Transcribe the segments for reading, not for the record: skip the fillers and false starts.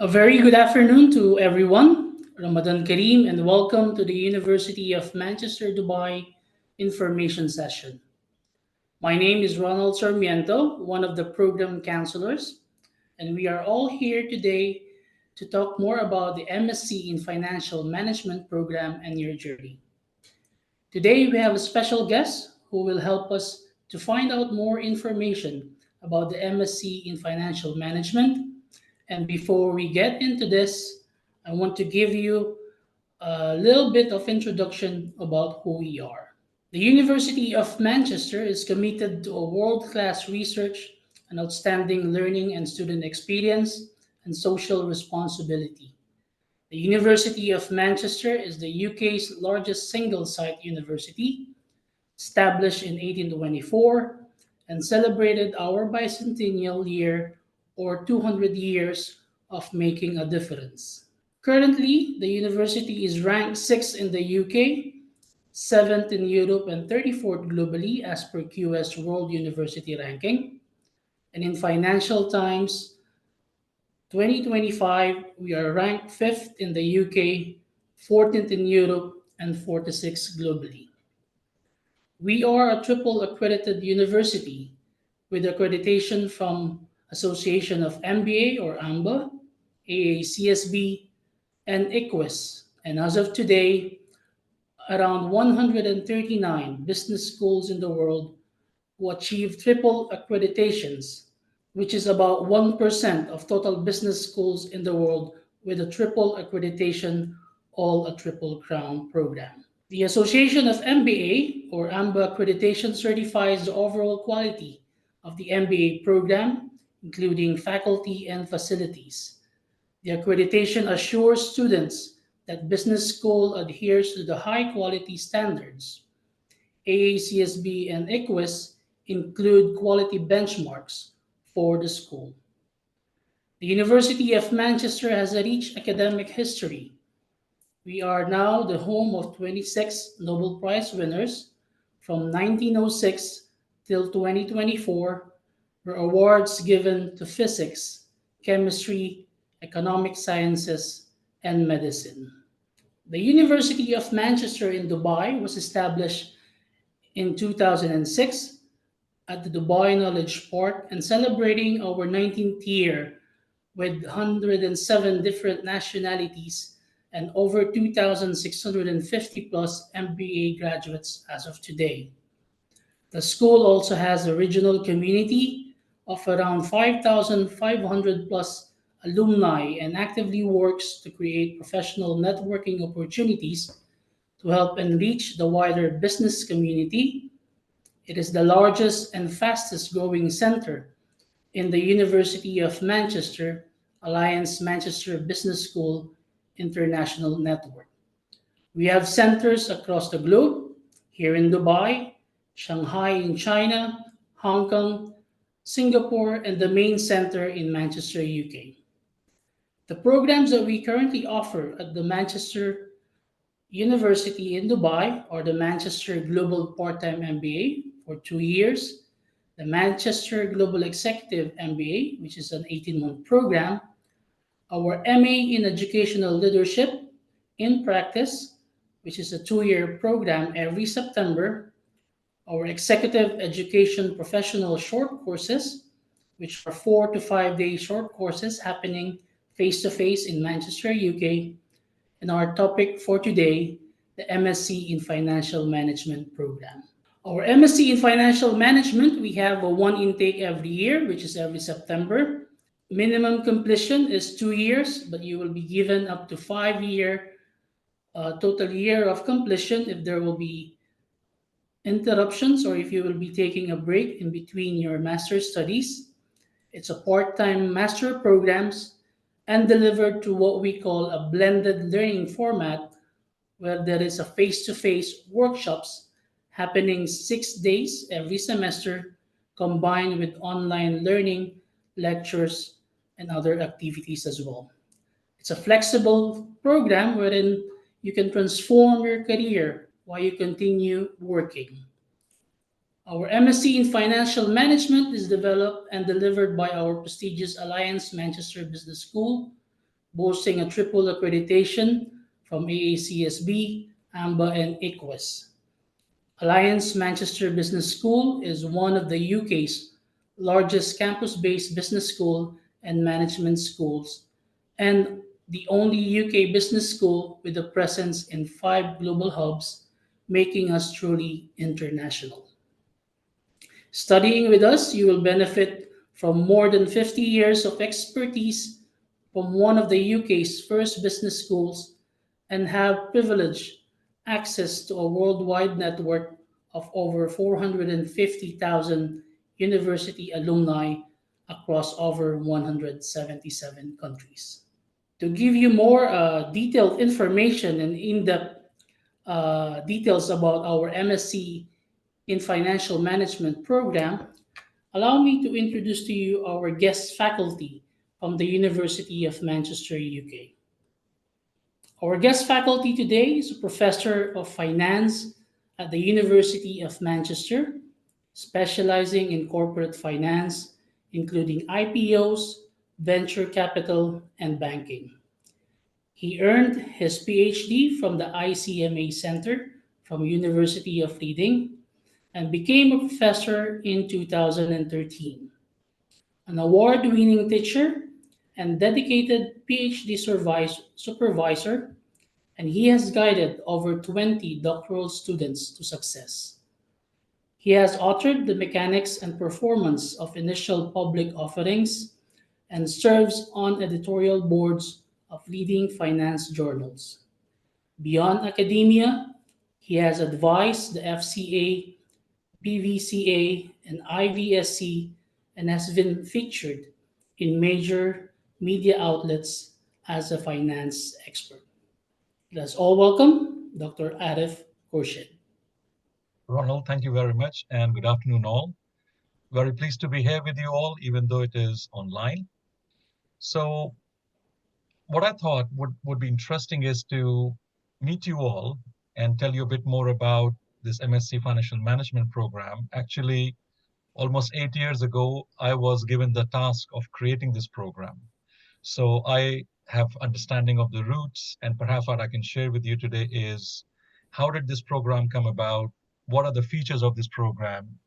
A very good afternoon to everyone. Ramadan Kareem and welcome to the University of Manchester Dubai information session. My name is Ronald Sarmiento, one of the program counselors, and we are all here today to talk more about the MSc in Financial Management program and your journey. Today we have a special guest who will help us to find out more information about the MSc in Financial Management. And before we get into this, I want to give you a little bit of introduction about who we are. The University of Manchester is committed to a world-class research, an outstanding learning and student experience, and social responsibility. The University of Manchester is the UK's largest single-site university, established in 1824 and celebrated our bicentennial year or 200 years of making a difference. Currently, the university is ranked 6th in the UK, 7th in Europe, and 34th globally as per QS World University Ranking. And in Financial Times 2025, we are ranked 5th in the UK, 14th in Europe, and 46th globally. We are a triple accredited university with accreditation from Association of MBA or AMBA, AACSB, and ICWES. And as of today, around 139 business schools in the world who achieve triple accreditations, which is about 1% of total business schools in the world with a triple accreditation, all a triple crown program. The Association of MBA or AMBA accreditation certifies the overall quality of the MBA program, including faculty and facilities. The accreditation assures students that business school adheres to the high quality standards. AACSB and ICWES include quality benchmarks for the school. The University of Manchester has a rich academic history. We are now the home of 26 Nobel Prize winners from 1906 till 2024 were awards given to physics, chemistry, economic sciences, and medicine. The University of Manchester in Dubai was established in 2006 at the Dubai Knowledge Port and celebrating our 19th year with 107 different nationalities and over 2,650 plus MBA graduates as of today. The school also has a regional community of around 5,500 plus alumni and actively works to create professional networking opportunities to help enrich the wider business community. It is the largest and fastest growing center in the University of Manchester Alliance Manchester Business School International Network. We have centers across the globe, here in Dubai, Shanghai in China, Hong Kong, Singapore, and the main center in Manchester, UK. The programs that we currently offer at the Manchester University in Dubai are the Manchester Global Part-Time MBA for 2 years, the Manchester Global Executive MBA, which is an 18-month program, our MA in Educational Leadership in Practice, which is a 2 year program every September, our Executive Education Professional Short Courses, which are 4 to 5 day short courses happening face to face in Manchester, UK, and our topic for today, the MSc in Financial Management program. Our MSc in Financial Management, we have a one intake every year, which is every September. Minimum completion is 2 years, but you will be given up to 5 year total year of completion if there will be interruptions or if you will be taking a break in between your master's studies. It's a part-time master programs and delivered to what we call a blended learning format where there is a face-to-face workshops happening 6 days every semester combined with online learning, lectures, and other activities as well. It's a flexible program wherein you can transform your career while you continue working. Our MSc in Financial Management is developed and delivered by our prestigious Alliance Manchester Business School, boasting a triple accreditation from AACSB, AMBA, and ICWES. Alliance Manchester Business School is one of the UK's largest campus based business school and management schools, and the only UK business school with a presence in 5 global hubs, making us truly international. Studying with us, you will benefit from more than 50 years of expertise from one of the UK's first business schools and have privileged access to a worldwide network of over 450,000 university alumni across over 177 countries. To give you more detailed information and in-depth details about our MSc in Financial Management program, allow me to introduce to you our guest faculty from the University of Manchester, UK. Our guest faculty today is a professor of finance at the University of Manchester, specializing in corporate finance, including IPOs, venture capital, and banking. He earned his PhD from the ICMA Center from University of Reading and became a professor in 2013. An award-winning teacher and dedicated PhD supervisor, and he has guided over 20 doctoral students to success. He has authored The Mechanics and Performance of Initial Public Offerings and serves on editorial boards of leading finance journals. Beyond academia, he has advised the FCA, BVCA, and IVSC and has been featured in major media outlets as a finance expert. Let's all welcome Dr. Arif Khurshid. Ronald, thank you very much, and good afternoon, all. Very pleased to be here with you all, even though it is online. So, what I thought would be interesting is to meet you all and tell you a bit more about this MSc Financial Management program. Actually, almost 8 years ago, I was given the task of creating this program. So, I have understanding of the roots, and perhaps what I can share with you today is how did this program come about? What are the features of this program?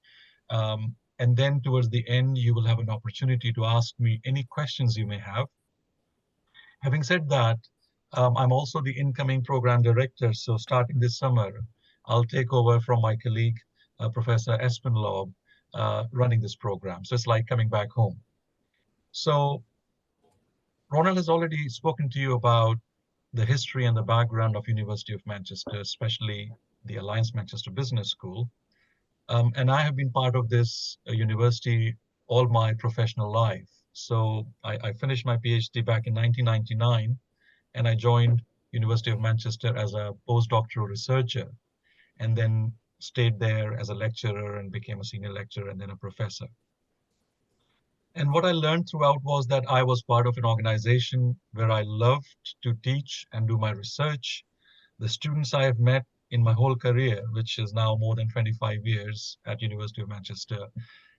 And then towards the end, you will have an opportunity to ask me any questions you may have. Having said that, I'm also the incoming program director. So starting this summer, I'll take over from my colleague, Professor Espenlaub, running this program. So it's like coming back home. So Ronald has already spoken to you about the history and the background of University of Manchester, especially the Alliance Manchester Business School. And I have been part of this university all my professional life. So I finished my PhD back in 1999, and I joined University of Manchester as a postdoctoral researcher, and then stayed there as a lecturer and became a senior lecturer and then a professor. And what I learned throughout was that I was part of an organization where I loved to teach and do my research. The students I have met in my whole career, which is now more than 25 years at University of Manchester,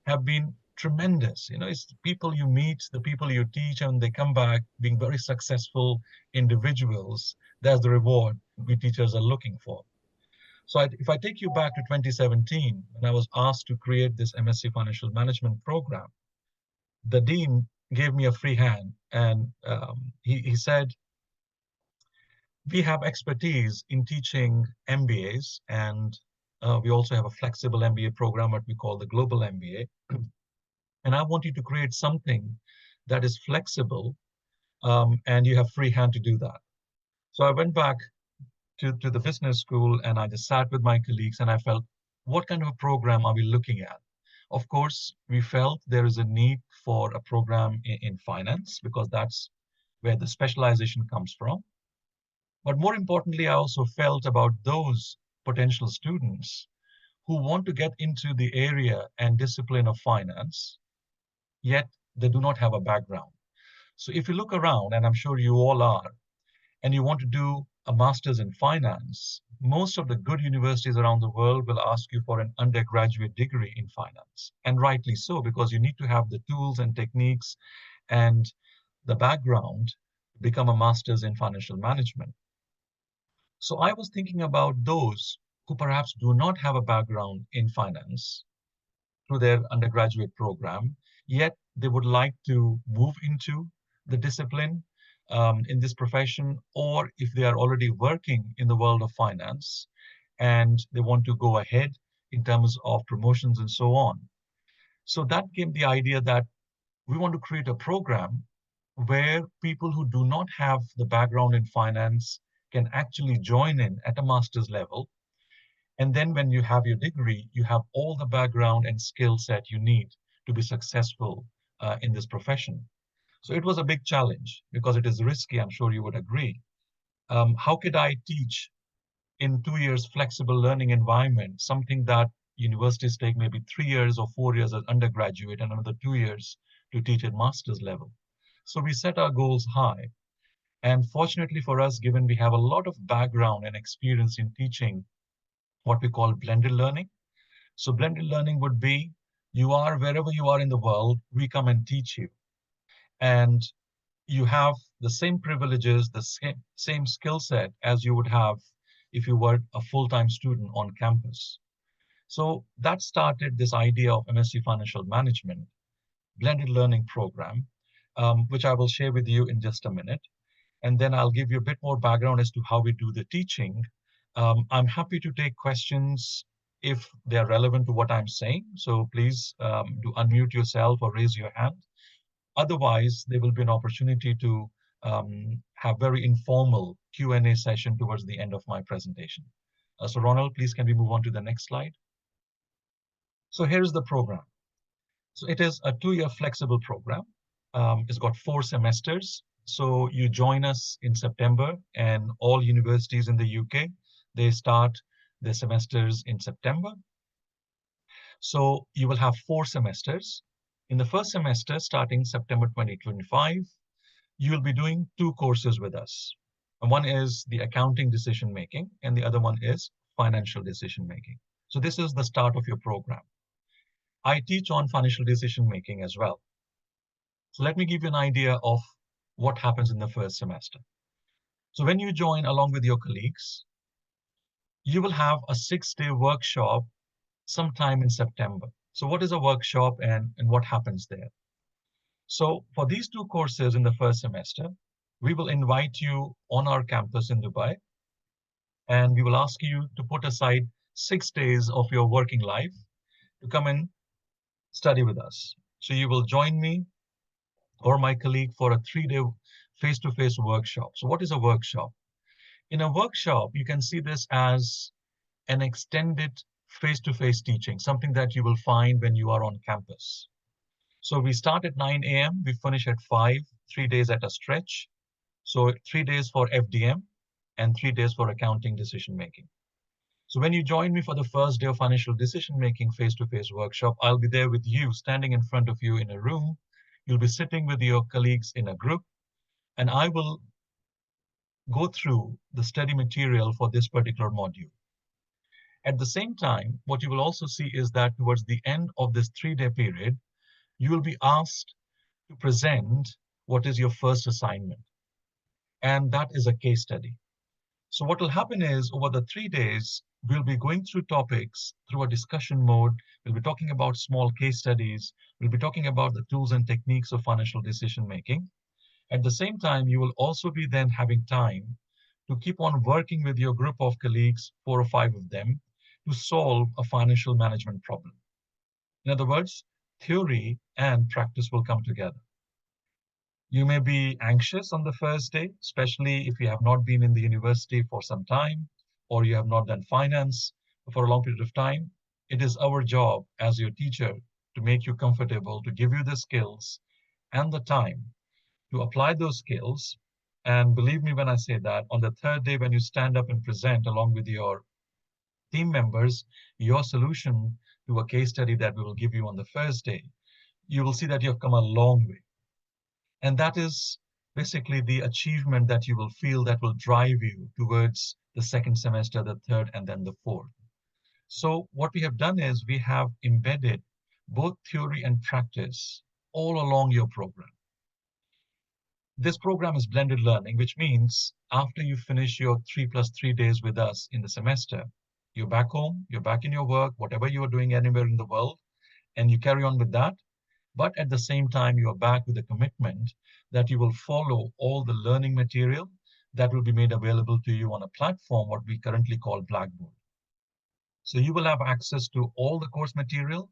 have been tremendous. It's the people you meet, the people you teach, and they come back being very successful individuals. That's the reward we teachers are looking for. So if I take you back to 2017, when I was asked to create this MSc Financial Management program, the dean gave me a free hand, and he said, we have expertise in teaching MBAs, and we also have a flexible MBA program, what we call the Global MBA. And I want you to create something that is flexible, and you have free hand to do that. So I went back to the business school, and I just sat with my colleagues, and I felt, what kind of a program are we looking at? Of course, we felt there is a need for a program in finance, because that's where the specialization comes from. But more importantly, I also felt about those potential students who want to get into the area and discipline of finance, yet they do not have a background. So if you look around, and I'm sure you all are, and you want to do a master's in finance, most of the good universities around the world will ask you for an undergraduate degree in finance. And rightly so, because you need to have the tools and techniques and the background become a master's in financial management. So I was thinking about those who perhaps do not have a background in finance through their undergraduate program, yet they would like to move into the discipline in this profession, or if they are already working in the world of finance and they want to go ahead in terms of promotions and so on. So that came the idea that we want to create a program where people who do not have the background in finance can actually join in at a master's level. And then when you have your degree, you have all the background and skill set you need to be successful in this profession. So it was a big challenge because it is risky, I'm sure you would agree. How could I teach in 2 years flexible learning environment, something that universities take maybe 3 years or 4 years as undergraduate and another 2 years to teach at master's level? So we set our goals high. And fortunately for us, given we have a lot of background and experience in teaching what we call blended learning. So blended learning would be you are wherever you are in the world, we come and teach you. And you have the same privileges, the same skill set as you would have if you were a full-time student on campus. So that started this idea of MSc Financial Management, blended learning program, which I will share with you in just a minute. And then I'll give you a bit more background as to how we do the teaching. I'm happy to take questions if they're relevant to what I'm saying. So please do unmute yourself or raise your hand. Otherwise, there will be an opportunity to have very informal Q&A session towards the end of my presentation. So Ronald, please can we move on to the next slide? So here's the program. So it is a 2-year flexible program. It's got 4 semesters. So you join us in September, and all universities in the UK, they start their semesters in September. So you will have 4 semesters. In the first semester, starting September 2025, you will be doing 2 courses with us. And one is the accounting decision making, and the other one is financial decision making. So this is the start of your program. I teach on financial decision making as well. So let me give you an idea of what happens in the first semester. So when you join along with your colleagues, you will have a 6-day workshop sometime in September. So what is a workshop and what happens there? So for these 2 courses in the first semester, we will invite you on our campus in Dubai, and we will ask you to put aside 6 days of your working life to come and study with us. So you will join me or my colleague for a 3-day face-to-face workshop. So what is a workshop? In a workshop, you can see this as an extended face-to-face teaching, something that you will find when you are on campus. So we start at 9 a.m., we finish at 5, 3 days at a stretch. So 3 days for FDM and 3 days for accounting decision making. So when you join me for the first day of financial decision making face-to-face workshop, I'll be there with you, standing in front of you in a room. You'll be sitting with your colleagues in a group, and I will go through the study material for this particular module. At the same time, what you will also see is that towards the end of this 3-day period, you will be asked to present what is your first assignment. And that is a case study. So what will happen is over the 3 days, we'll be going through topics through a discussion mode. We'll be talking about small case studies. We'll be talking about the tools and techniques of financial decision making. At the same time, you will also be then having time to keep on working with your group of colleagues, 4 or 5 of them, to solve a financial management problem. In other words, theory and practice will come together. You may be anxious on the first day, especially if you have not been in the university for some time or you have not done finance for a long period of time. It is our job as your teacher to make you comfortable, to give you the skills and the time to apply those skills. And believe me when I say that, on the third day, when you stand up and present along with your team members, your solution to a case study that we will give you on the first day, you will see that you have come a long way. And that is basically the achievement that you will feel that will drive you towards the second semester, the third, and then the fourth. So what we have done is we have embedded both theory and practice all along your program. This program is blended learning, which means after you finish your 3 plus 3 days with us in the semester, you're back home, you're back in your work, whatever you are doing anywhere in the world, and you carry on with that. But at the same time, you are back with a commitment that you will follow all the learning material that will be made available to you on a platform, what we currently call Blackboard. So you will have access to all the course material.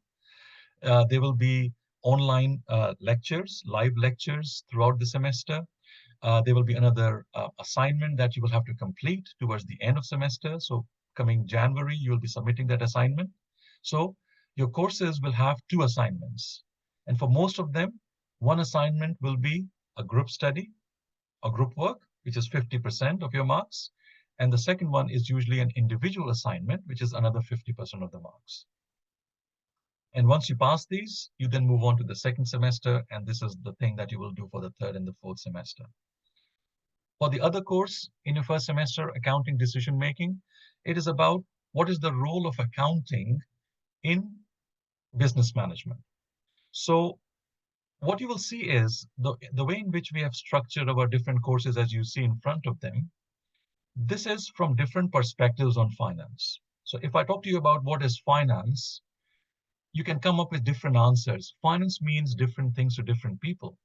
There will be online lectures, live lectures throughout the semester. There will be another assignment that you will have to complete towards the end of semester. So coming January, you will be submitting that assignment. So your courses will have 2 assignments. And for most of them, one assignment will be a group study, a group work, which is 50% of your marks. And the second one is usually an individual assignment, which is another 50% of the marks. And once you pass these, you then move on to the second semester, and this is the thing that you will do for the third and the fourth semester. For the other course in your first semester, accounting decision making, it is about what is the role of accounting in business management. So what you will see is the way in which we have structured our different courses as you see in front of them. This is from different perspectives on finance. So if I talk to you about what is finance, you can come up with different answers. Finance means different things to different people.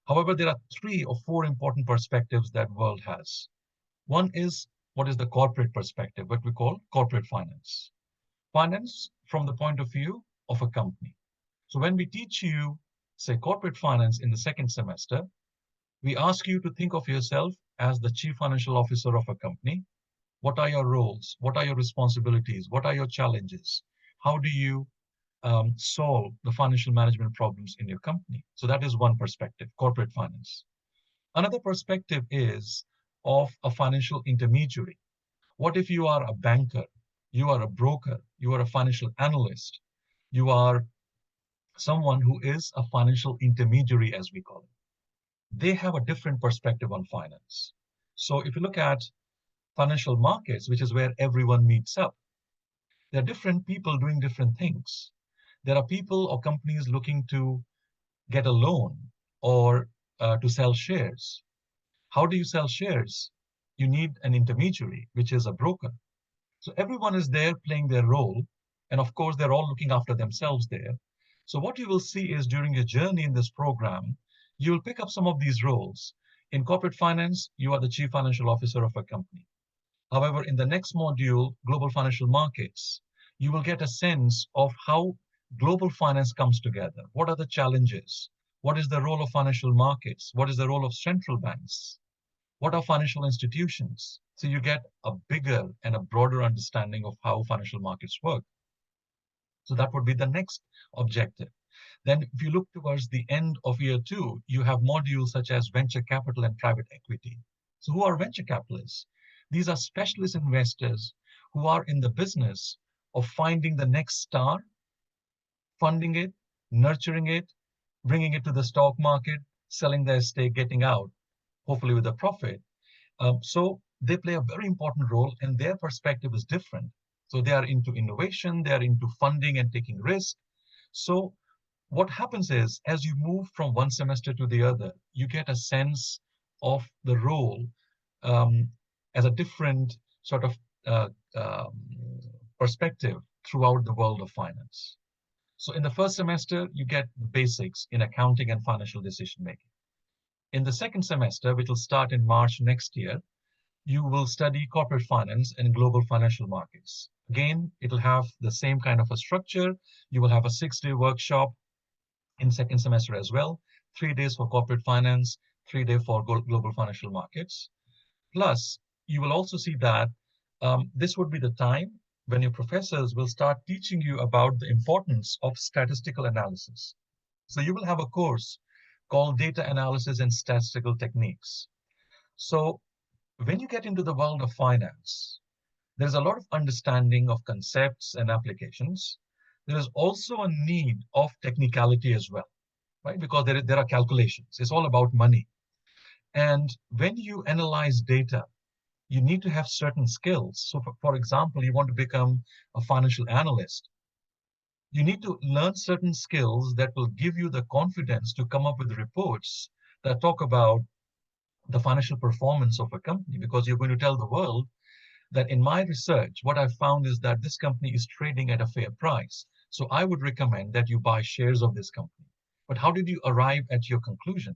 However, there are 3 or 4 important perspectives that world has. One is what is the corporate perspective, what we call corporate finance. Finance from the point of view of a company. So when we teach you, say, corporate finance in the second semester, we ask you to think of yourself as the chief financial officer of a company. What are your roles? What are your responsibilities? What are your challenges? How do you solve the financial management problems in your company? So that is one perspective, corporate finance. Another perspective is of a financial intermediary. What if you are a banker, you are a broker, you are a financial analyst, you are someone who is a financial intermediary, as we call it? They have a different perspective on finance. So if you look at financial markets, which is where everyone meets up, there are different people doing different things. There are people or companies looking to get a loan or to sell shares. How do you sell shares? You need an intermediary, which is a broker. So everyone is there playing their role. And of course, they're all looking after themselves there. So what you will see is during your journey in this program, you will pick up some of these roles. In corporate finance, you are the chief financial officer of a company. However, in the next module, global financial markets, you will get a sense of how global finance comes together. What are the challenges? What is the role of financial markets? What is the role of central banks? What are financial institutions? So you get a bigger and a broader understanding of how financial markets work. So that would be the next objective. Then if you look towards the end of year 2, you have modules such as venture capital and private equity. So who are venture capitalists? These are specialist investors who are in the business of finding the next star, funding it, nurturing it, bringing it to the stock market, selling their stake, getting out, hopefully with a profit. So they play a very important role, and their perspective is different. So they are into innovation, they are into funding and taking risk. So what happens is, as you move from one semester to the other, you get a sense of the role um, as a different sort of uh, um, perspective throughout the world of finance. So in the first semester, you get the basics in accounting and financial decision making. In the second semester, which will start in March next year, you will study corporate finance and global financial markets. Again, it'll have the same kind of a structure. You will have a 6-day workshop in second semester as well, 3 days for corporate finance, 3 day for global financial markets. Plus, you will also see that this would be the time when your professors will start teaching you about the importance of statistical analysis. So you will have a course called Data Analysis and Statistical Techniques. So when you get into the world of finance, there's a lot of understanding of concepts and applications. There is also a need of technicality as well, right? Because there are calculations. It's all about money. And when you analyze data, you need to have certain skills. So for example, you want to become a financial analyst. You need to learn certain skills that will give you the confidence to come up with reports that talk about the financial performance of a company, because you're going to tell the world that in my research, what I've found is that this company is trading at a fair price. So I would recommend that you buy shares of this company. But how did you arrive at your conclusion?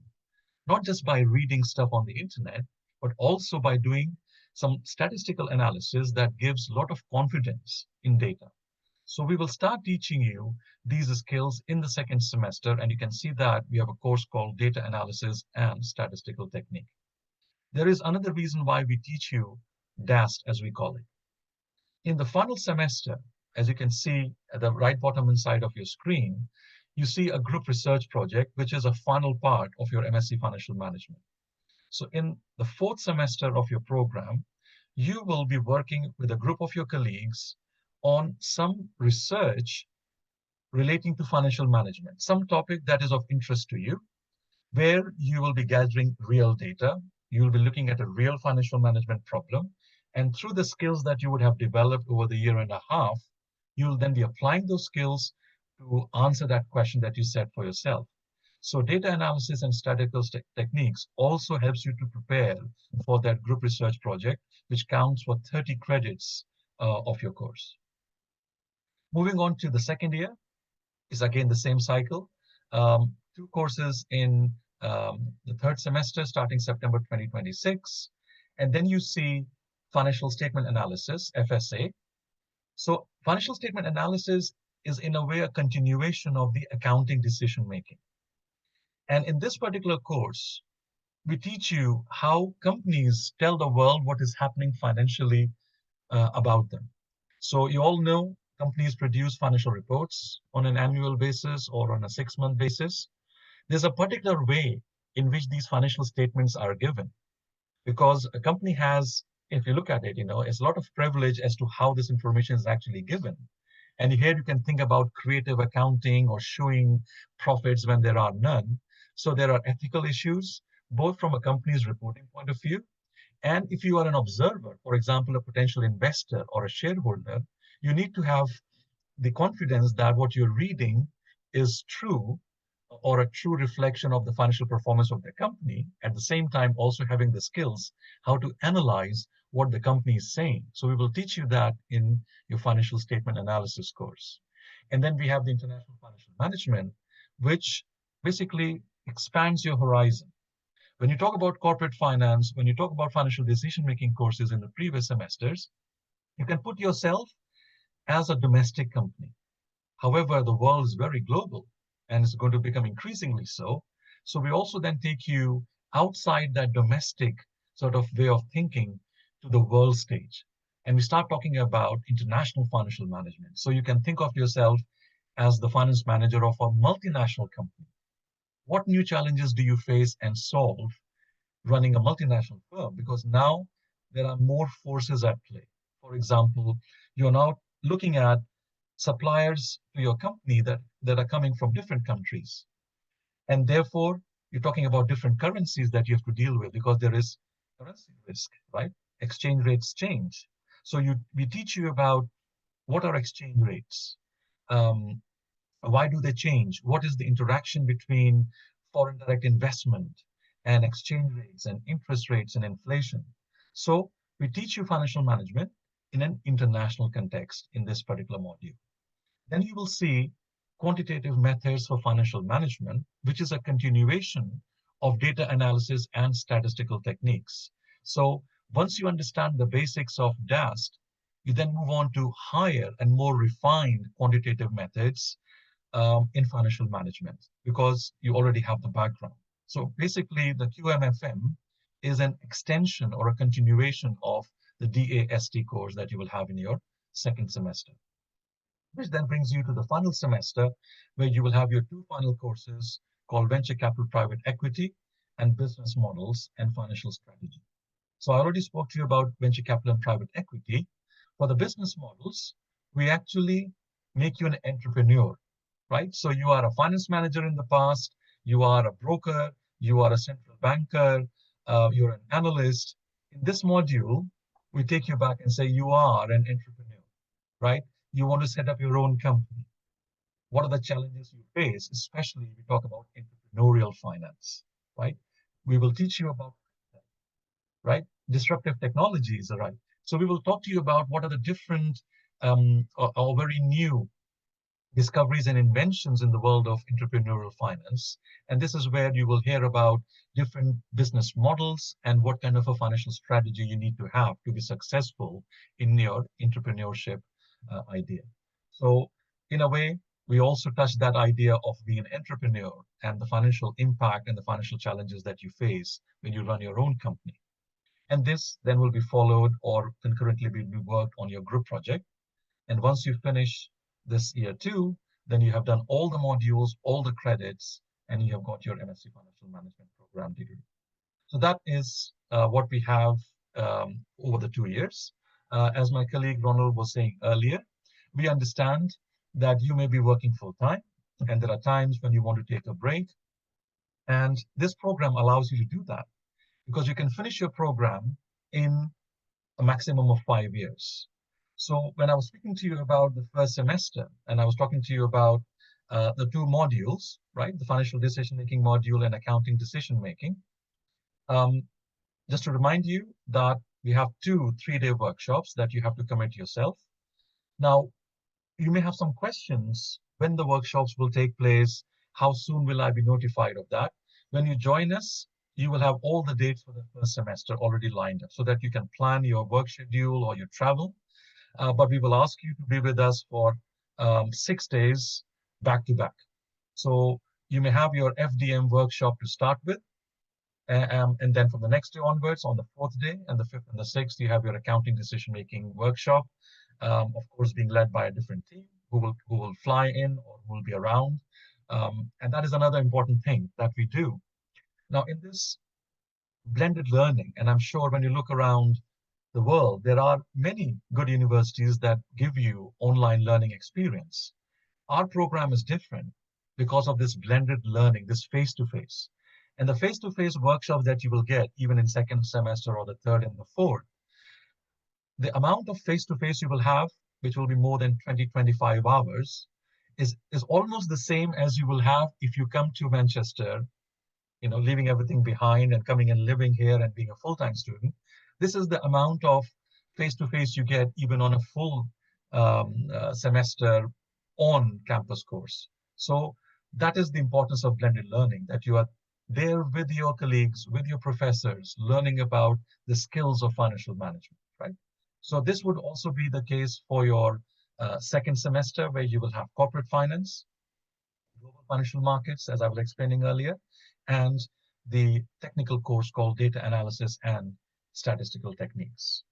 Not just by reading stuff on the internet, but also by doing some statistical analysis that gives a lot of confidence in data. So we will start teaching you these skills in the second semester, and you can see that we have a course called Data Analysis and Statistical Technique. There is another reason why we teach you DAST, as we call it. In the final semester, as you can see at the right bottom inside of your screen, you see a group research project, which is a final part of your MSc Financial Management. So in the fourth semester of your program, you will be working with a group of your colleagues on some research relating to financial management, some topic that is of interest to you, where you will be gathering real data. You will be looking at a real financial management problem. And through the skills that you would have developed over the year and a half, you will then be applying those skills to answer that question that you set for yourself. So data analysis and statistical techniques also helps you to prepare for that group research project, which counts for 30 credits of your course. Moving on to the second year, is again the same cycle. Two courses in the third semester starting September 2026. And then you see financial statement analysis, FSA. So financial statement analysis is in a way a continuation of the accounting decision making. And in this particular course, we teach you how companies tell the world what is happening financially about them. So you all know companies produce financial reports on an annual basis or on a 6-month basis. There's a particular way in which these financial statements are given, because a company has, if you look at it, it's a lot of privilege as to how this information is actually given. And here you can think about creative accounting or showing profits when there are none. So there are ethical issues, both from a company's reporting point of view, and if you are an observer, for example, a potential investor or a shareholder, you need to have the confidence that what you're reading is true or a true reflection of the financial performance of the company, at the same time also having the skills how to analyze what the company is saying. So we will teach you that in your financial statement analysis course. And then we have the international financial management, which basically expands your horizon. When you talk about corporate finance, when you talk about financial decision-making courses in the previous semesters, you can put yourself as a domestic company. However, the world is very global and it's going to become increasingly so. So we also then take you outside that domestic sort of way of thinking to the world stage. And we start talking about international financial management. So you can think of yourself as the finance manager of a multinational company. What new challenges do you face and solve running a multinational firm? Because now there are more forces at play. For example, you're now looking at suppliers to your company that are coming from different countries. And therefore, you're talking about different currencies that you have to deal with because there is currency risk, right? Exchange rates change. So we teach you about what are exchange rates, um, why do they change? What is the interaction between foreign direct investment and exchange rates and interest rates and inflation? So we teach you financial management in an international context in this particular module. Then you will see quantitative methods for financial management, which is a continuation of data analysis and statistical techniques. So once you understand the basics of DAST, you then move on to higher and more refined quantitative methods in financial management because you already have the background. So basically, the QMFM is an extension or a continuation of the DAST course that you will have in your second semester, which then brings you to the final semester where you will have your two final courses called Venture Capital Private Equity and Business Models and Financial Strategy. So I already spoke to you about venture capital and private equity. For the business models, we actually make you an entrepreneur, right? So you are a finance manager in the past, you are a broker, you are a central banker, you're an analyst. In this module, we take you back and say you are an entrepreneur, right? You want to set up your own company. What are the challenges you face, especially if we talk about entrepreneurial finance, right? We will teach you about that. right? Disruptive technologies, right? So we will talk to you about what are the different or very new discoveries and inventions in the world of entrepreneurial finance. And this is where you will hear about different business models and what kind of a financial strategy you need to have to be successful in your entrepreneurship idea. So, in a way, we also touch that idea of being an entrepreneur and the financial impact and the financial challenges that you face when you run your own company. And this then will be followed or concurrently will be worked on your group project. And once you finish this year two, then you have done all the modules, all the credits, and you have got your MSc Financial Management program degree. So that is what we have over the 2 years. As my colleague Ronald was saying earlier, we understand that you may be working full time, and there are times when you want to take a break. And this program allows you to do that because you can finish your program in a maximum of 5 years. So when I was speaking to you about the first semester, and I was talking to you about the two modules, right? The financial decision-making module and accounting decision-making. Um, just to remind you that we have two 3-day workshops that you have to commit yourself. Now, you may have some questions when the workshops will take place, how soon will I be notified of that? When you join us, you will have all the dates for the first semester already lined up so that you can plan your work schedule or your travel. But we will ask you to be with us for 6 days back to back. So you may have your FDM workshop to start with, and then from the next day onwards, on the fourth day and the fifth and the sixth, you have your accounting decision-making workshop, of course, being led by a different team who will fly in or who will be around. And that is another important thing that we do. Now, in this blended learning, and I'm sure when you look around the world, there are many good universities that give you online learning experience. Our program is different because of this blended learning, this face-to-face. And the face-to-face workshops that you will get, even in second semester or the third and the fourth, the amount of face-to-face you will have, which will be more than 20, 25 hours, is almost the same as you will have if you come to Manchester, leaving everything behind and coming and living here and being a full-time student. This is the amount of face-to-face you get even on a full semester on campus course. So that is the importance of blended learning, that you are there with your colleagues, with your professors, learning about the skills of financial management, right? So this would also be the case for your second semester, where you will have corporate finance, global financial markets, as I was explaining earlier, and the technical course called data analysis and statistical techniques.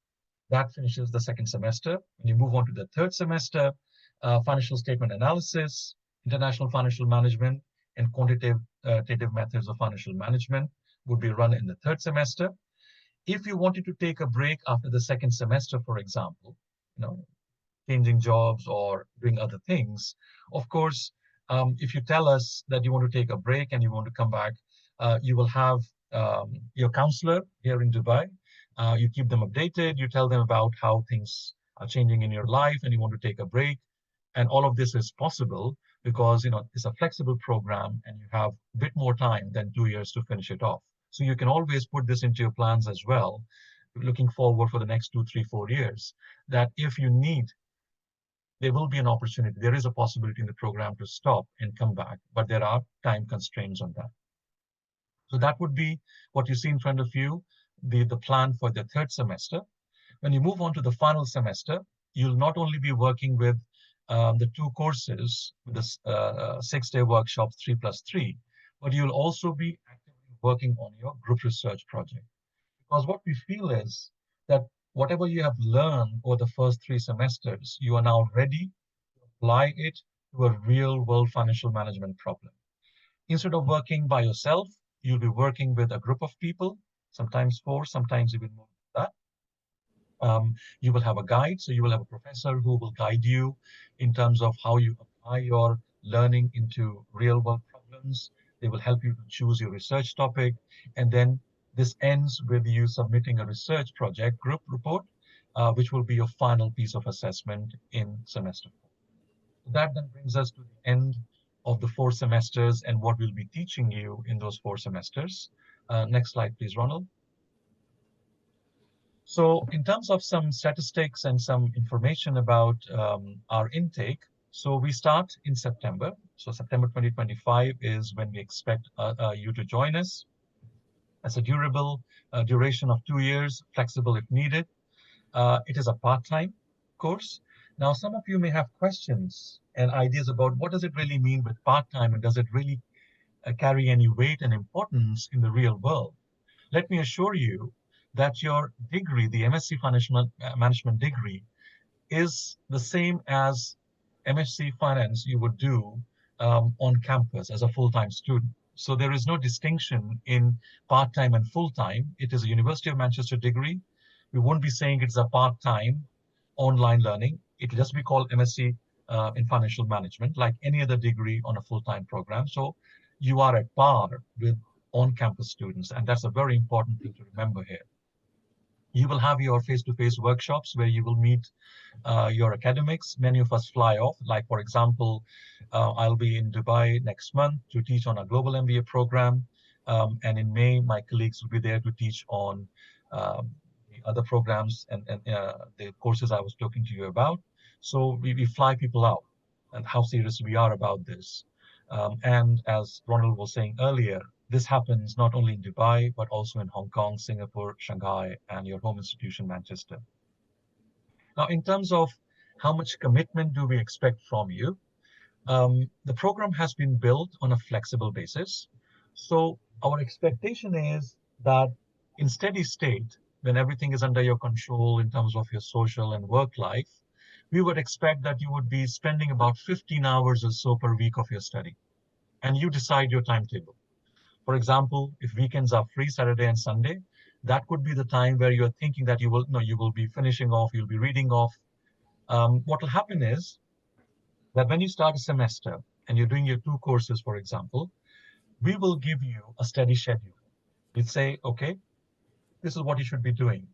That finishes the second semester. When you move on to the third semester, financial statement analysis, international financial management, and quantitative methods of financial management would be run in the third semester. If you wanted to take a break after the second semester, for example, you know, changing jobs or doing other things. Of course, if you tell us that you want to take a break and you want to come back, you will have your counselor here in Dubai. You keep them updated. You tell them about how things are changing in your life and you want to take a break. And all of this is possible because it's a flexible program and you have a bit more time than 2 years to finish it off. So you can always put this into your plans as well, looking forward for the next 2, 3, 4 years, that if you need, there will be an opportunity. There is a possibility in the program to stop and come back, but there are time constraints on that. So that would be what you see in front of you, the plan for the third semester. When you move on to the final semester, you'll not only be working with the two courses, the 6-day workshop 3+3, but you'll also be actively working on your group research project. Because what we feel is that whatever you have learned over the first 3 semesters, you are now ready to apply it to a real world financial management problem. Instead of working by yourself, you'll be working with a group of people, sometimes four, sometimes even more than that. You will have a guide, so you will have a professor who will guide you in terms of how you apply your learning into real world problems. They will help you to choose your research topic. And then this ends with you submitting a research project group report, which will be your final piece of assessment in semester 4. So that then brings us to the end of the 4 semesters and what we'll be teaching you in those 4 semesters. Next slide, please, Ronald. So in terms of some statistics and some information about our intake, so we start in September. So September 2025 is when we expect you to join us. As a durable duration of 2 years, flexible if needed. It is a part-time course. Now, some of you may have questions and ideas about what does it really mean with part-time, and does it really carry any weight and importance in the real world? Let me assure you that your degree, the MSc Financial Management degree, is the same as MSc Finance you would do on campus as a full-time student. So there is no distinction in part-time and full-time. It is a University of Manchester degree. We won't be saying it's a part-time online learning. It will just be called MSc in Financial Management, like any other degree on a full-time program. So you are at par with on-campus students, and that's a very important thing to remember here. You will have your face-to-face workshops where you will meet your academics. Many of us fly off. Like, for example, I'll be in Dubai next month to teach on a global MBA program. And in May, my colleagues will be there to teach on the other programs and the courses I was talking to you about. So we fly people out, and how serious we are about this. And as Ronald was saying earlier, this happens not only in Dubai, but also in Hong Kong, Singapore, Shanghai, and your home institution, Manchester. Now, in terms of how much commitment do we expect from you, the program has been built on a flexible basis. So our expectation is that in steady state, when everything is under your control in terms of your social and work life, we would expect that you would be spending about 15 hours or so per week of your study. And you decide your timetable. For example, if weekends are free, Saturday and Sunday, that could be the time where you're thinking that you will, no, you will be finishing off, you'll be reading off. What will happen is that when you start a semester and you're doing your two courses, for example, we will give you a steady schedule. We'd say, okay, this is what you should be doing.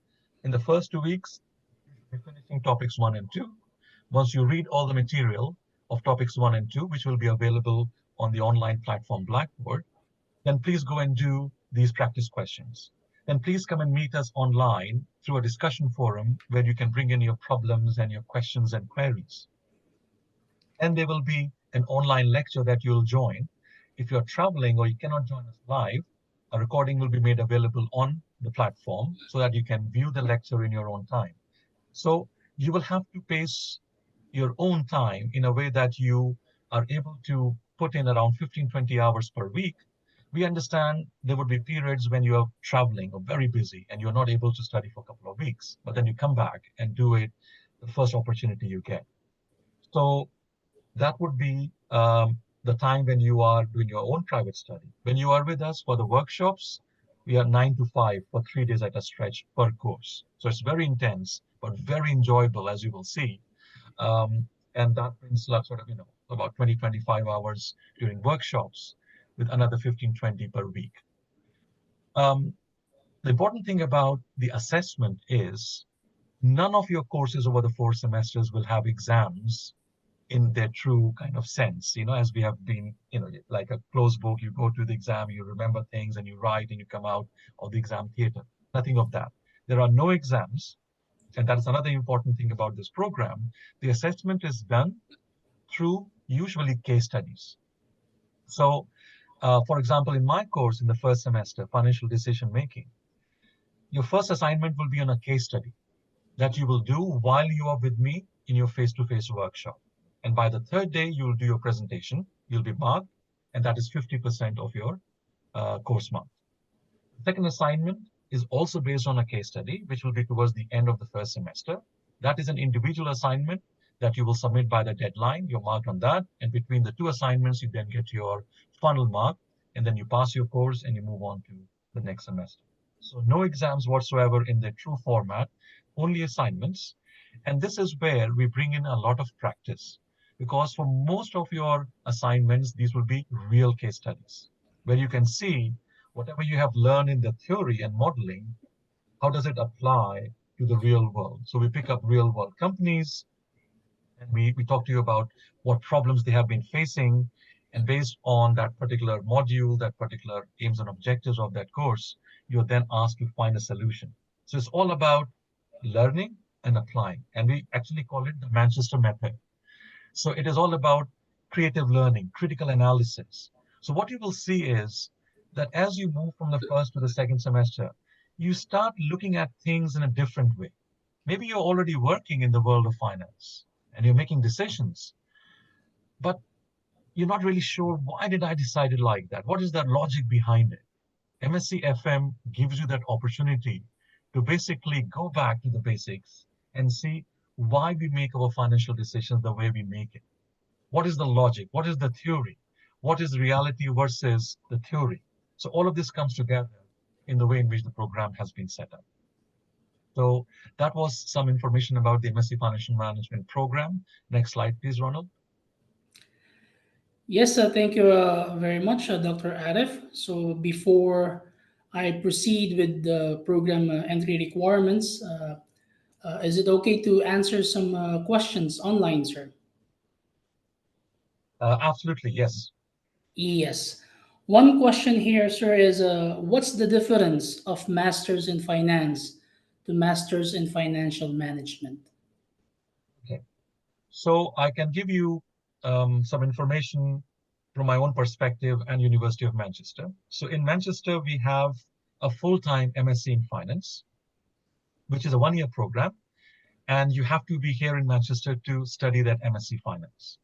In the first 2 weeks, you should be finishing topics 1 and 2. Once you read all the material of topics 1 and 2, which will be available on the online platform Blackboard, then please go and do these practice questions. Then please come and meet us online through a discussion forum where you can bring in your problems and your questions and queries. And there will be an online lecture that you'll join. If you're traveling or you cannot join us live, a recording will be made available on the platform so that you can view the lecture in your own time. So you will have to pace your own time in a way that you are able to put in around 15, 20 hours per week. We understand there would be periods when you are traveling or very busy and you're not able to study for a couple of weeks, but then you come back and do it the first opportunity you get. So that would be the time when you are doing your own private study. When you are with us for the workshops, we are 9 to 5 for 3 days at a stretch per course. So it's very intense, but very enjoyable, as you will see. And that brings sort of, about 20, 25 hours during workshops with another 15, 20 per week. The important thing about the assessment is none of your courses over the 4 semesters will have exams in their true kind of sense, as we have been, like a closed book, you go to the exam, you remember things and you write and you come out of the exam theater. Nothing of that. There are no exams. And that is another important thing about this program. The assessment is done through usually case studies. So, for example, in my course in the first semester, financial decision making, your first assignment will be on a case study that you will do while you are with me in your face-to-face workshop. And by the third day, you will do your presentation. You'll be marked, and that is 50% of your course mark. The second assignment is also based on a case study, which will be towards the end of the first semester. That is an individual assignment that you will submit by the deadline. You're marked on that. And between the two assignments, you then get your final mark, and then you pass your course and you move on to the next semester. So no exams whatsoever in the true format, only assignments. And this is where we bring in a lot of practice, because for most of your assignments, these will be real case studies where you can see whatever you have learned in the theory and modeling, how does it apply to the real world? So we pick up real world companies and we talk to you about what problems they have been facing. And based on that particular module, that particular aims and objectives of that course, you're then asked to find a solution. So it's all about learning, and applying. And we actually call it the Manchester method. So it is all about creative learning, critical analysis. So what you will see is that as you move from the first to the second semester, you start looking at things in a different way. Maybe you're already working in the world of finance and you're making decisions, but you're not really sure why did I decide it like that? What is the logic behind it? MSc FM gives you that opportunity to basically go back to the basics and see why we make our financial decisions the way we make it. What is the logic? What is the theory? What is reality versus the theory? So all of this comes together in the way in which the program has been set up. So that was some information about the MSc Financial Management program. Next slide, please, Ronald. Yes, thank you very much, Dr. Arif. So before I proceed with the program entry requirements, is it okay to answer some questions online, sir? Absolutely, yes. Yes. One question here, sir, is what's the difference of Masters in Finance to Masters in Financial Management? Okay. So I can give you some information from my own perspective and University of Manchester. So in Manchester, we have a full-time MSc in Finance, which is a one-year program, and you have to be here in Manchester to study that MSc Finance.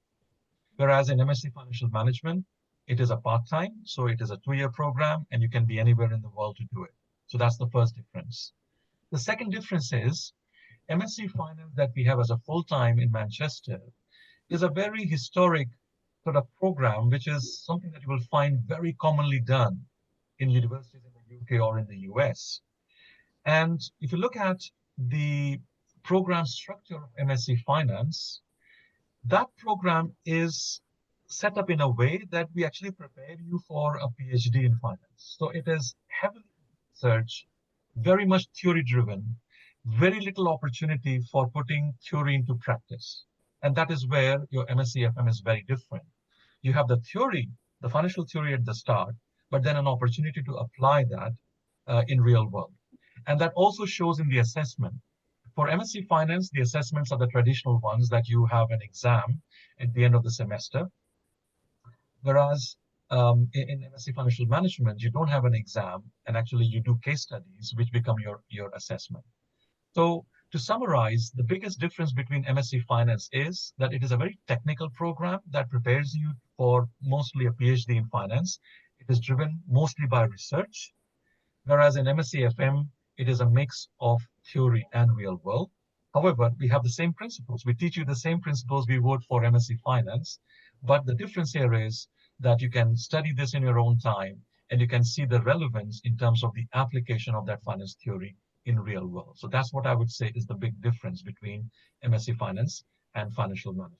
Whereas in MSc Financial Management, it is a part-time, so it is a 2-year program, and you can be anywhere in the world to do it. So that's the first difference. The second difference is MSc Finance that we have as a full-time in Manchester is a very historic sort of program, which is something that you will find very commonly done in universities in the UK or in the US. And if you look at the program structure of MSc Finance, that program is set up in a way that we actually prepare you for a PhD in finance. So it is heavily research, very much theory driven, very little opportunity for putting theory into practice. And that is where your MSc FM is very different. You have the theory, the financial theory at the start, but then an opportunity to apply that in real world. And that also shows in the assessment. For MSc Finance, the assessments are the traditional ones that you have an exam at the end of the semester, whereas in MSc Financial Management, you don't have an exam, and actually you do case studies, which become your assessment. So to summarize, the biggest difference between MSc Finance is that it is a very technical program that prepares you for mostly a PhD in finance. It is driven mostly by research, whereas in MSc FM, it is a mix of theory and real world. However, we have the same principles. We teach you the same principles we would for MSc Finance, but the difference here is that you can study this in your own time and you can see the relevance in terms of the application of that finance theory in real world. So that's what I would say is the big difference between MSc Finance and financial management.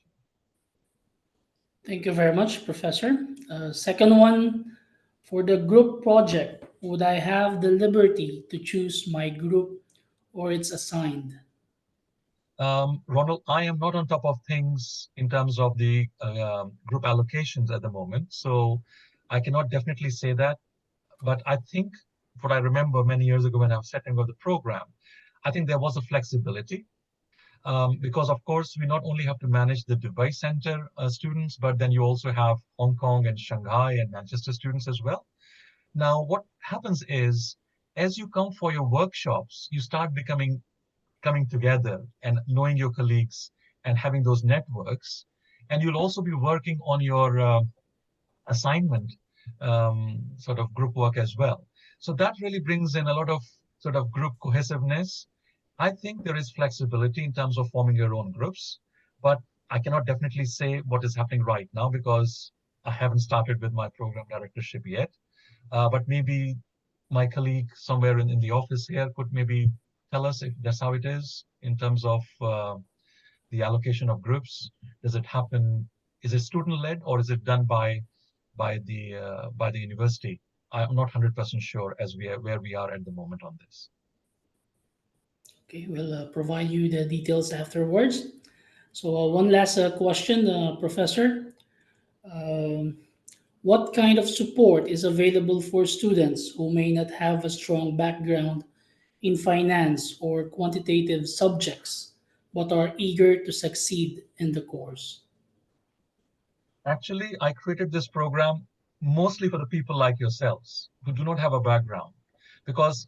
Thank you very much, Professor. Second one, for the group project, would I have the liberty to choose my group or it's assigned? Ronald, I am not on top of things in terms of the group allocations at the moment, so I cannot definitely say that. But I think what I remember many years ago when I was setting up the program, I think there was a flexibility because, of course, we not only have to manage the Dubai Center students, but then you also have Hong Kong and Shanghai and Manchester students as well. Now, what happens is, as you come for your workshops, you start becoming coming together and knowing your colleagues and having those networks. And you'll also be working on your assignment sort of group work as well. So that really brings in a lot of sort of group cohesiveness. I think there is flexibility in terms of forming your own groups, but I cannot definitely say what is happening right now because I haven't started with my program directorship yet. But maybe my colleague somewhere in the office here could maybe tell us if that's how it is in terms of the allocation of groups. Does it happen? Is it student-led or is it done by the university? I'm not 100% sure as we are where we are at the moment on this. Okay, we'll provide you the details afterwards. So, one last question, Professor. Um, what kind of support is available for students who may not have a strong background in finance or quantitative subjects but are eager to succeed in the course? Actually, I created this program mostly for the people like yourselves who do not have a background. Because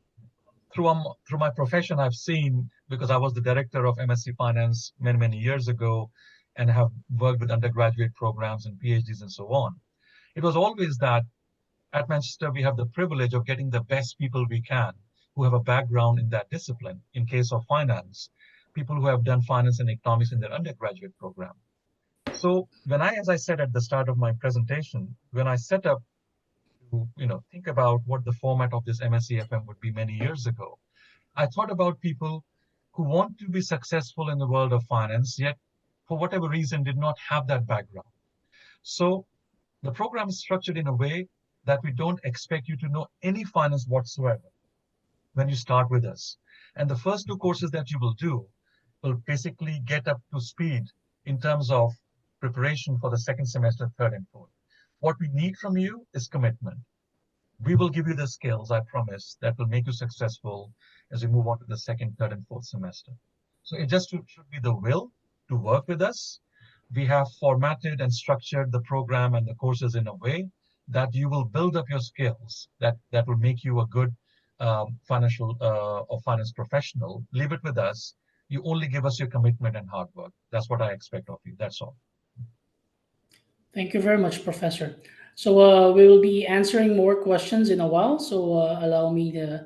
through my profession, I've seen, because I was the director of MSc Finance many, many years ago and have worked with undergraduate programs and PhDs and so on. It was always that at Manchester, we have the privilege of getting the best people we can who have a background in that discipline. In case of finance, people who have done finance and economics in their undergraduate program. So as I said at the start of my presentation, when I set up to, think about what the format of this MSc FM would be many years ago, I thought about people who want to be successful in the world of finance, yet for whatever reason did not have that background. So the program is structured in a way that we don't expect you to know any finance whatsoever when you start with us. And the first two courses that you will do will basically get up to speed in terms of preparation for the second semester, third, and fourth. What we need from you is commitment. We will give you the skills, I promise, that will make you successful as we move on to the second, third, and fourth semester. So it just should be the will to work with us. We have formatted and structured the program and the courses in a way that you will build up your skills that will make you a good financial or finance professional. Leave it with us. You only give us your commitment and hard work. That's what I expect of you. That's all. Thank you very much, Professor. So we will be answering more questions in a while. So allow me to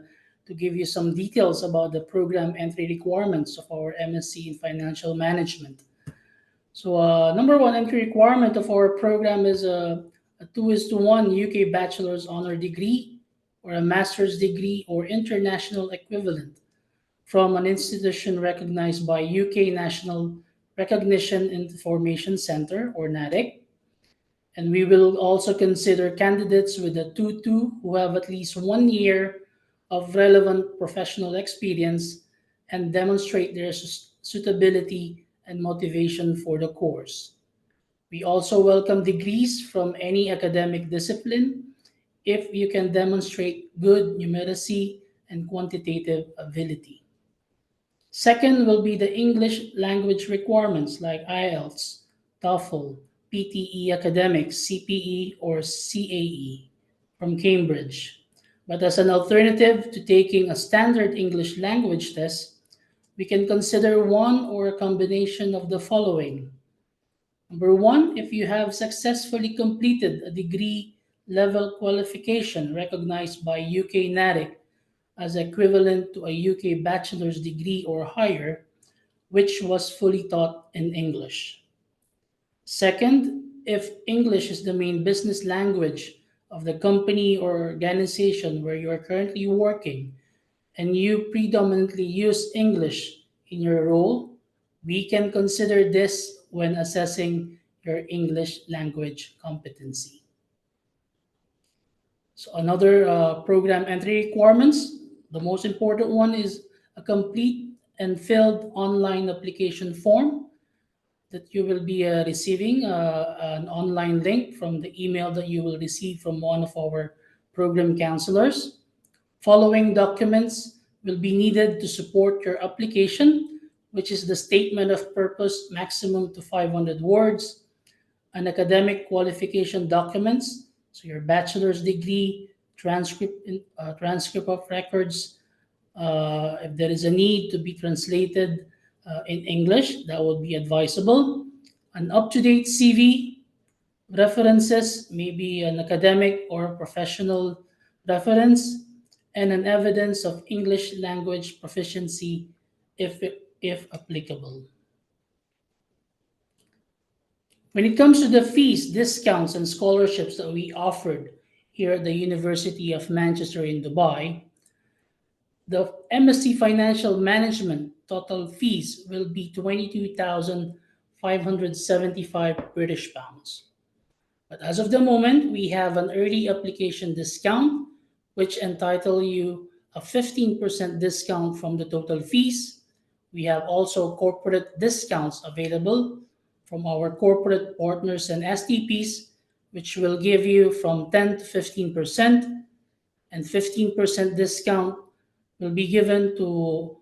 give you some details about the program entry requirements of our MSc in Financial Management. So number one entry requirement of our program is a 2:1 UK Bachelor's Honor degree or a Master's degree or international equivalent from an institution recognized by UK National Recognition Information Center or NADIC, and we will also consider candidates with a 2:2 who have at least 1 year of relevant professional experience and demonstrate their suitability and motivation for the course. We also welcome degrees from any academic discipline if you can demonstrate good numeracy and quantitative ability. Second will be the English language requirements like IELTS, TOEFL, PTE Academics, CPE, or CAE from Cambridge. But as an alternative to taking a standard English language test, we can consider one or a combination of the following. Number one, if you have successfully completed a degree level qualification recognized by UK NATIC as equivalent to a UK bachelor's degree or higher, which was fully taught in English. Second, if English is the main business language of the company or organization where you are currently working and you predominantly use English in your role, we can consider this when assessing your English language competency. So another program entry requirements, the most important one is a complete and filled online application form that you will be receiving an online link from the email that you will receive from one of our program counselors. Following documents will be needed to support your application, which is the statement of purpose, maximum to 500 words, an academic qualification documents, so your bachelor's degree, transcript of records. If there is a need to be translated in English, that would be advisable. An up-to-date CV, references, maybe an academic or professional reference, and an evidence of English language proficiency if applicable. When it comes to the fees, discounts, and scholarships that we offered here at the University of Manchester in Dubai, the MSc Financial Management total fees will be 22,575 British pounds. But as of the moment, we have an early application discount, which entitle you a 15% discount from the total fees. We have also corporate discounts available from our corporate partners and STPs, which will give you from 10 to 15% and 15% discount will be given to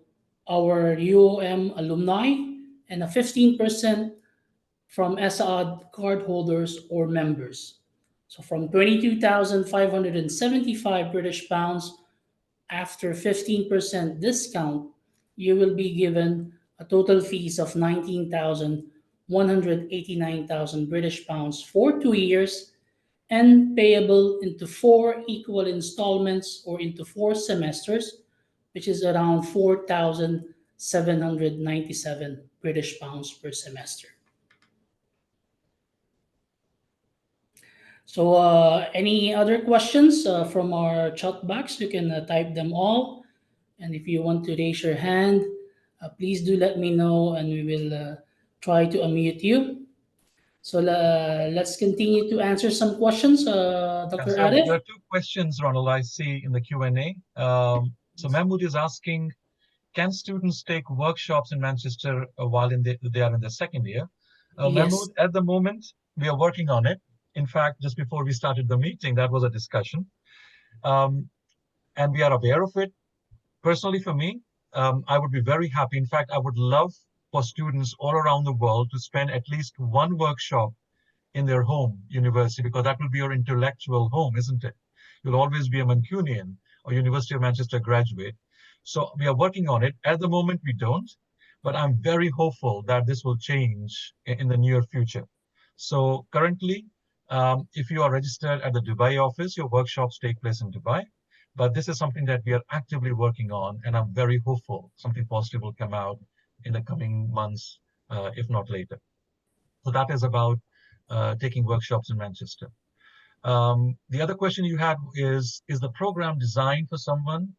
our UOM alumni and a 15% from SAD cardholders or members. So from 22,575 British pounds after 15% discount, you will be given a total fees of 19,189,000 British pounds for 2 years and payable into four equal installments or into 4 semesters, which is around 4,797 British pounds per semester. So, any other questions from our chat box? You can type them all. And if you want to raise your hand, please do let me know and we will try to unmute you. So, let's continue to answer some questions, Yeah, Dr. so Arif. there are two questions, Ronald, I see in the Q&A. So Mahmood is asking, can students take workshops in Manchester while they are in their second year? Yes, Mahmood, at the moment, we are working on it. In fact, just before we started the meeting, that was a discussion. Um, and we are aware of it. Personally, for me, I would be very happy. In fact, I would love for students all around the world to spend at least one workshop in their home university, because that will be your intellectual home, isn't it? You'll always be a Mancunian or University of Manchester graduate. So we are working on it. At the moment, we don't, but I'm very hopeful that this will change in the near future. So currently, if you are registered at the Dubai office, your workshops take place in Dubai. But this is something that we are actively working on, and I'm very hopeful something positive will come out in the coming months, if not later. So that is about taking workshops in Manchester. The other question you had is the program designed for someone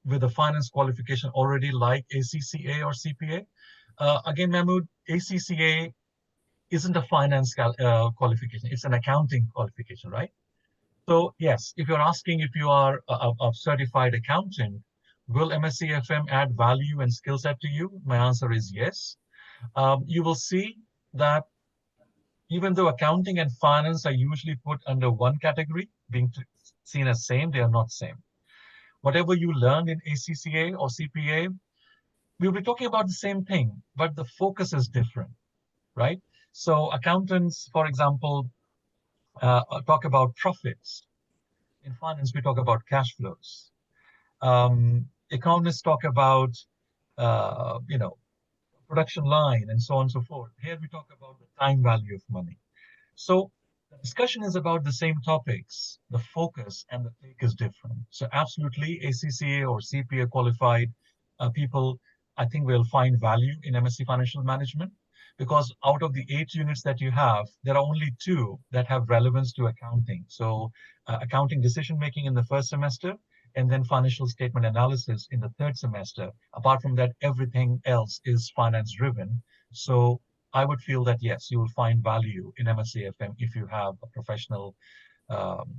with a finance qualification already like ACCA or CPA? Again, Mahmood, ACCA isn't a finance qualification. It's an accounting qualification, right? So yes, if you're asking if you are a certified accountant, will MSc FM add value and skill set to you? My answer is yes. You will see that even though accounting and finance are usually put under one category, being seen as same, they are not same. Whatever you learn in ACCA or CPA, we'll be talking about the same thing, but the focus is different, right? So accountants, for example, talk about profits. In finance, we talk about cash flows. Economists talk about, you know, production line and so on and so forth. Here we talk about the time value of money. So the discussion is about the same topics. The focus and the take is different. So absolutely, ACCA or CPA qualified people, I think will find value in MSc Financial Management, because out of the 8 units that you have, there are only 2 that have relevance to accounting. So accounting decision making in the first semester, and then financial statement analysis in the third semester. Apart from that, everything else is finance driven. So I would feel that yes, you will find value in MSc FM if you have a professional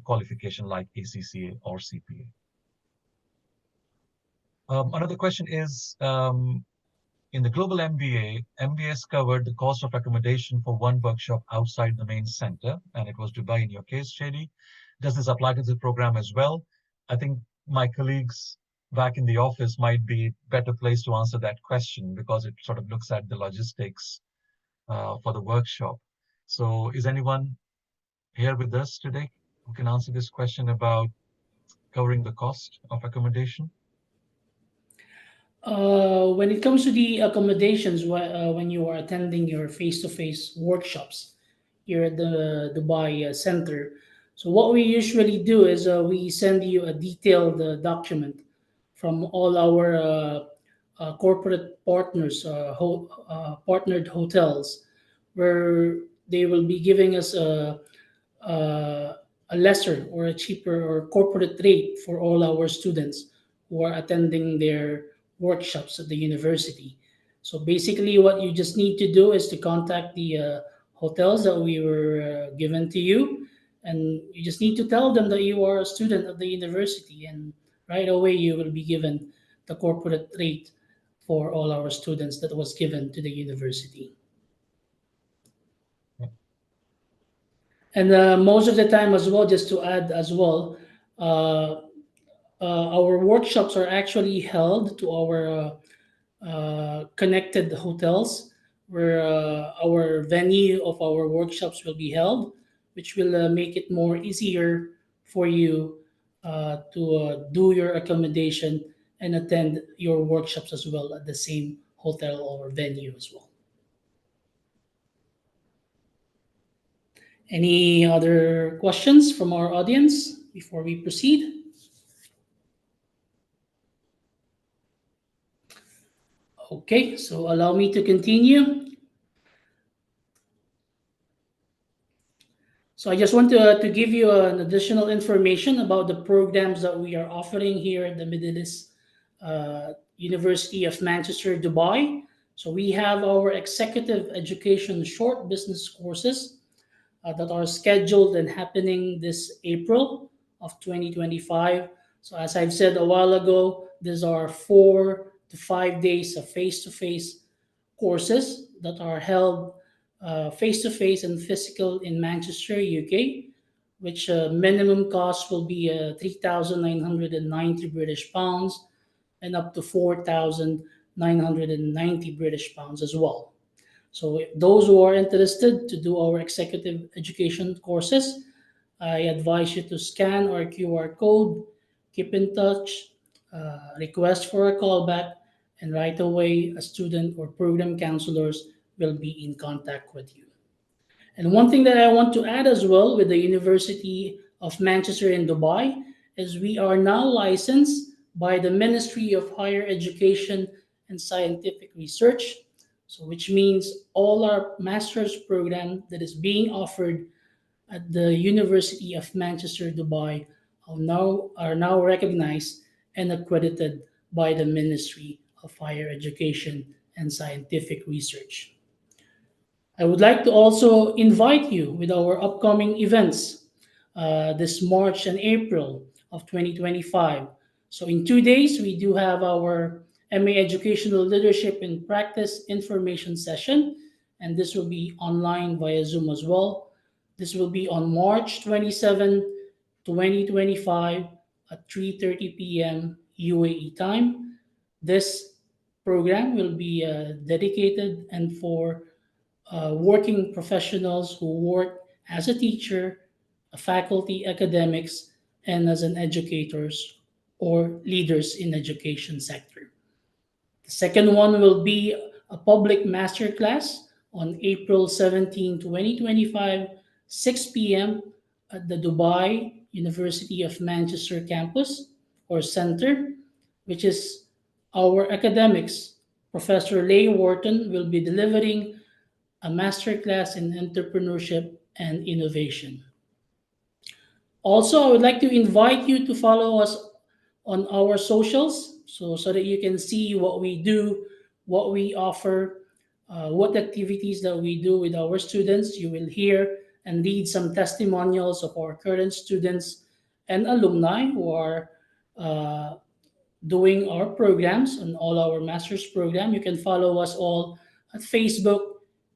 qualification like ACCA or CPA. Another question is, in the global MBA, MBS covered the cost of accommodation for one workshop outside the main center, and it was Dubai in your case, Shady. Does this apply to the program as well? I think my colleagues back in the office might be better placed to answer that question, because it sort of looks at the logistics for the workshop. So is anyone here with us today who can answer this question about covering the cost of accommodation? When it comes to the accommodations, when you are attending your face-to-face workshops here at the Dubai Center, so what we usually do is we send you a detailed document from all our corporate partners, partnered hotels, where they will be giving us uh, a lesser or a cheaper or corporate rate for all our students who are attending their workshops at the university. So basically, what you just need to do is to contact the hotels that we were given to you, and you just need to tell them that you are a student of the university, and right away you will be given the corporate rate for all our students that was given to the university. Yeah. And most of the time as well, just to add as well, uh, our workshops are actually held to our connected hotels where our venue of our workshops will be held, which will make it more easier for you to do your accommodation and attend your workshops as well at the same hotel or venue as well. Any other questions from our audience before we proceed? Okay, so allow me to continue. So I just want to give you an additional information about the programs that we are offering here at the Middle East University of Manchester, Dubai. So we have our executive education short business courses that are scheduled and happening this April of 2025. So as I've said a while ago, these are 4 to 5 days of face-to-face courses that are held face-to-face and physical in Manchester, UK, which minimum cost will be 3,990 British pounds and up to 4,990 British pounds as well. So those who are interested to do our executive education courses, I advise you to scan our QR code, keep in touch, request for a callback, and right away a student or program counselors will be in contact with you. And one thing that I want to add as well with the University of Manchester in Dubai is we are now licensed by the Ministry of Higher Education and Scientific Research. So which means all our master's program that is being offered at the University of Manchester, Dubai are now recognized and accredited by the Ministry of Higher Education and Scientific Research. I would like to also invite you with our upcoming events this March and April of 2025. So, in 2 days, we do have our MA Educational Leadership in Practice information session, and this will be online via Zoom as well. This will be on March 27, 2025 at 3:30 p.m. UAE time. This program will be dedicated and for working professionals who work as a teacher, a faculty, academics, and as an educators or leaders in education sector. The second one will be a public masterclass on April 17, 2025, 6 p.m. at the Dubai University of Manchester campus or center, which is our academics. Professor Leigh Wharton will be delivering a masterclass in entrepreneurship and innovation. Also, I would like to invite you to follow us on our socials so that you can see what we do, what we offer, what activities that we do with our students. You will hear and read some testimonials of our current students and alumni who are uh, doing our programs and all our master's program. You can follow us all at Facebook,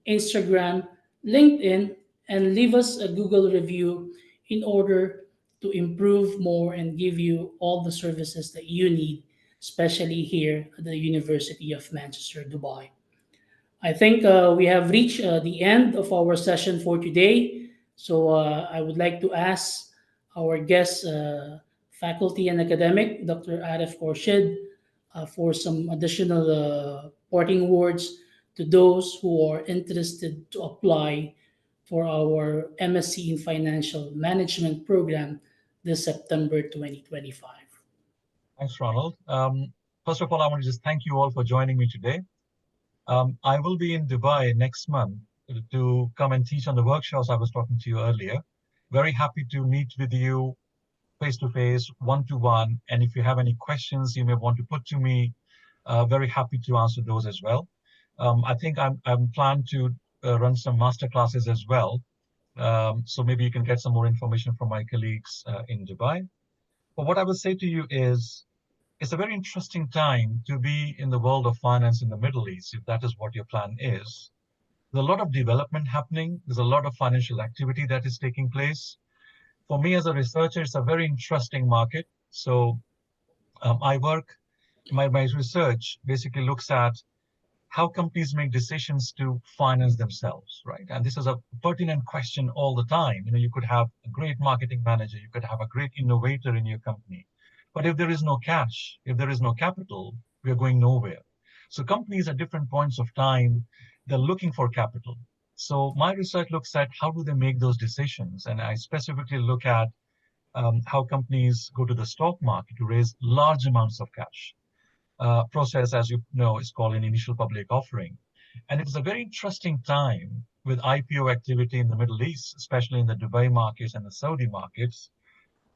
Instagram, LinkedIn, and leave us a Google review in order to improve more and give you all the services that you need, especially here at the University of Manchester, Dubai. I think we have reached the end of our session for today. So I would like to ask our guest, faculty and academic, Dr. Arif Khorshid, for some additional parting words to those who are interested to apply for our MSc in Financial Management program this September 2025. Thanks, Ronald. First of all, I want to just thank you all for joining me today. I will be in Dubai next month to come and teach on the workshops I was talking to you earlier. Very happy to meet with you face to face, one to one. And if you have any questions you may want to put to me, very happy to answer those as well. I think I'm planned to run some master classes as well. So maybe you can get some more information from my colleagues in Dubai. But what I would say to you is, it's a very interesting time to be in the world of finance in the Middle East, if that is what your plan is. There's a lot of development happening. There's a lot of financial activity that is taking place. For me as a researcher, it's a very interesting market. So I work, my research basically looks at how companies make decisions to finance themselves, right? And this is a pertinent question all the time. You could have a great marketing manager, you could have a great innovator in your company, but if there is no cash, if there is no capital, we are going nowhere. So companies at different points of time, they're looking for capital. So my research looks at how do they make those decisions, and I specifically look at how companies go to the stock market to raise large amounts of cash. Process, as you know, is called an initial public offering. And it is a very interesting time with IPO activity in the Middle East, especially in the Dubai markets and the Saudi markets.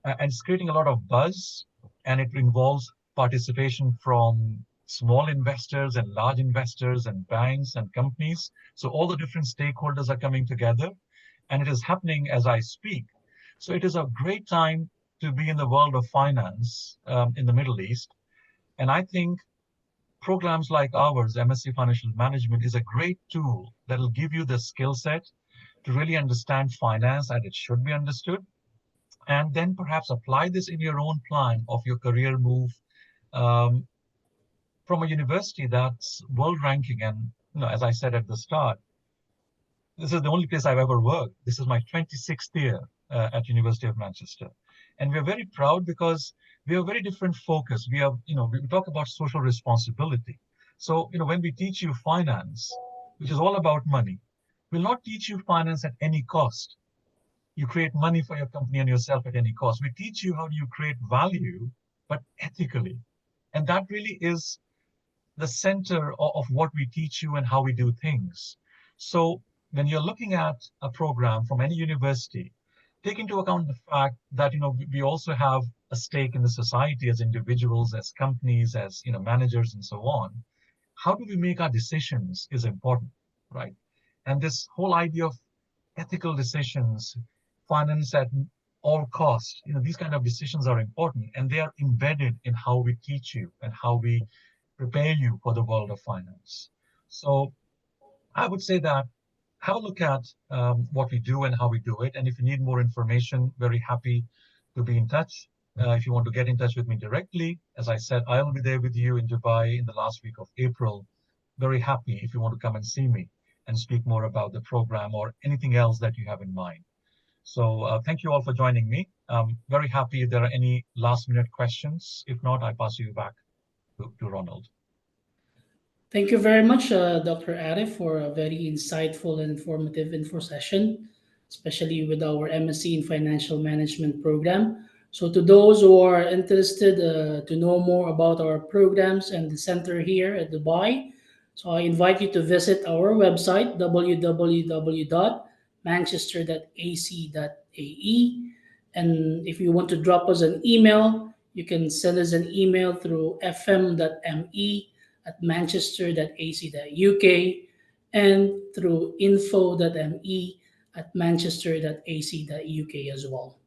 And it's creating a lot of buzz, and it involves participation from small investors and large investors and banks and companies. So all the different stakeholders are coming together, and it is happening as I speak. So it is a great time to be in the world of finance in the Middle East. And I think programs like ours, MSc Financial Management, is a great tool that will give you the skill set to really understand finance as it should be understood, and then perhaps apply this in your own plan of your career move um, from a university that's world ranking. And as I said at the start, this is the only place I've ever worked. This is my 26th year at University of Manchester. And we're very proud because we have a very different focus. We talk about social responsibility. So, when we teach you finance, which is all about money, we'll not teach you finance at any cost. You create money for your company and yourself at any cost. We teach you how do you create value, but ethically. And that really is the center of what we teach you and how we do things. So when you're looking at a program from any university, take into account the fact that we also have a stake in the society as individuals, as companies, as managers, and so on. How do we make our decisions is important, right? And this whole idea of ethical decisions, finance at all costs, these kind of decisions are important, and they are embedded in how we teach you and how we prepare you for the world of finance. So I would say that have a look at what we do and how we do it. And if you need more information, very happy to be in touch. If you want to get in touch with me directly, as I said, I'll be there with you in Dubai in the last week of April. Very happy if you want to come and see me and speak more about the program or anything else that you have in mind. So thank you all for joining me. Very happy if there are any last minute questions. If not, I pass you back to Ronald. Thank you very much, Dr. Arif, for a very insightful and informative info session, especially with our MSc in Financial Management program. So, to those who are interested to know more about our programs and the center here at Dubai, so I invite you to visit our website www.manchester.ac.ae. And if you want to drop us an email, you can send us an email through fm.me at manchester.ac.uk and through info.me at manchester.ac.uk as well.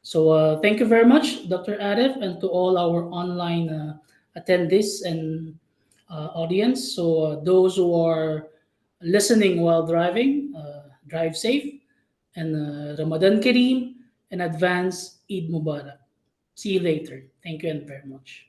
So thank you very much, Dr. Arif, and to all our online attendees and audience. So those who are listening while driving, drive safe, and Ramadan Kareem, and advance Eid Mubarak. See you later. Thank you and very much.